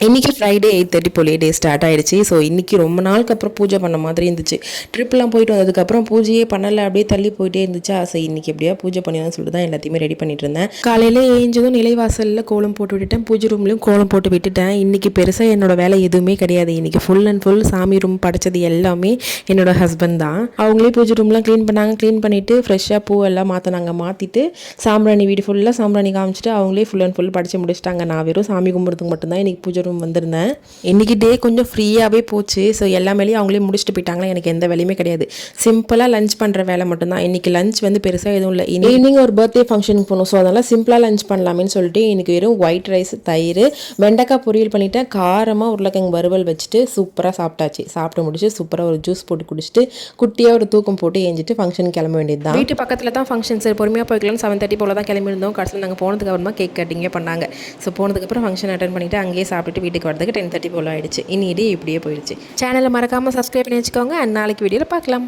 இன்றைக்கி ஃப்ரைடே 8:30 போலே day start ஆகிடுச்சு. ஸோ இன்றைக்கி ரொம்ப நாளுக்கு அப்புறம் பூஜை பண்ண மாதிரி இருந்துச்சு. ட்ரிப்லாம் போயிட்டு வந்ததுக்கப்புறம் பூஜையே பண்ணலை, அப்படியே தள்ளி போயிட்டே இருந்துச்சா. ஸோ இன்றைக்கி எப்படியா பூஜை பண்ணிதான் சொல்லிட்டு தான் எல்லாத்தையுமே ரெடி பண்ணிட்டு இருந்தேன். காலையில் ஏஞ்சதும் நிலைவாசலில் கோலம் போட்டு விட்டுட்டேன், பூஜை ரூம்லேயும் கோலம் போட்டு விட்டுட்டேன். இன்றைக்கி பெருசாக என்னோடய வேலை எதுவுமே கிடையாது. இன்றைக்கி ஃபுல் அண்ட் ஃபுல் சாமி ரூம் படைச்சது எல்லாமே என்னோடய ஹஸ்பண்ட் தான். அவங்களே பூஜை ரூம்லாம் க்ளீன் பண்ணாங்க. க்ளீன் பண்ணிவிட்டு ஃப்ரெஷ்ஷாக பூவெல்லாம் மாற்றினாங்க. மாற்றிட்டு சாம்பிராணி வீடு ஃபுல்லாக சாம்பிராணி காமிச்சிட்டு அவங்களே ஃபுல் அண்ட் ஃபுல் படித்து முடிச்சிட்டாங்க. நான் வெறும் சாமி கும்பிட்றதுக்கு மட்டும்தான் இன்றைக்கி பூஜை ரூம் வந்திருந்தேன். இன்றைக்கி டே கொஞ்சம் ஃப்ரீயாகவே போச்சு. ஸோ எல்லா வேலையும் அவங்களே முடிச்சுட்டு போயிட்டாங்களா. எனக்கு எந்த வேலையுமே கிடையாது. சிம்பிளாக லஞ்ச் பண்ணுற வேலை மட்டும்தான். இன்றைக்கி லஞ்ச் வந்து பெருசாக எதுவும் இல்லை. ஈவினிங் ஒரு பர்த்டே ஃபங்க்ஷனுக்கு போகணும். ஸோ அதனால் சிம்பிளாக லஞ்ச் பண்ணலாமேன்னு சொல்லிட்டு இன்றைக்கி வெறும் ஒயிட் ரைஸ், தயிர், வெண்டைக்காய் பொரியல் பண்ணிவிட்டேன். காரமாக உருளைக்கிழங்கு வறுவல் வச்சுட்டு சூப்பராக சாப்பிட்டாச்சு. சாப்பிட்டு முடிச்சு சூப்பராக ஒரு ஜூஸ் போட்டு குடிச்சிட்டு குட்டியாக ஒரு தூக்கம் போட்டு ஏஞ்சிட்டு ஃபங்க்ஷனுக்கு கிளம்ப வேண்டியது தான். வீட்டு பக்கத்தில் தான் ஃபங்க்ஷன். சரி பொறுமையாக போய்க்கலாம். 7:30 போல் தான் கிளம்பியிருந்தோம். கடைசியில் நாங்கள் போனதுக்கு அப்புறமா கேக் கட்டிங்கே பண்ணாங்க. ஸோ போனதுக்கப்புறம் ஃபங்க்ஷன் அட்டன் பண்ணிவிட்டு அங்கேயே சாப்பிட்டுட்டு வீட்டுக்கு வரதுக்கு 10:30 போல் ஆயிடுச்சு. இனி இப்படியே போயிடுச்சு. சேனலை மறக்காமல் சப்ஸ்கிரைப் பண்ணி வச்சுக்கோங்க. நாளைக்கு வீடியோவில் பார்க்கலாம்.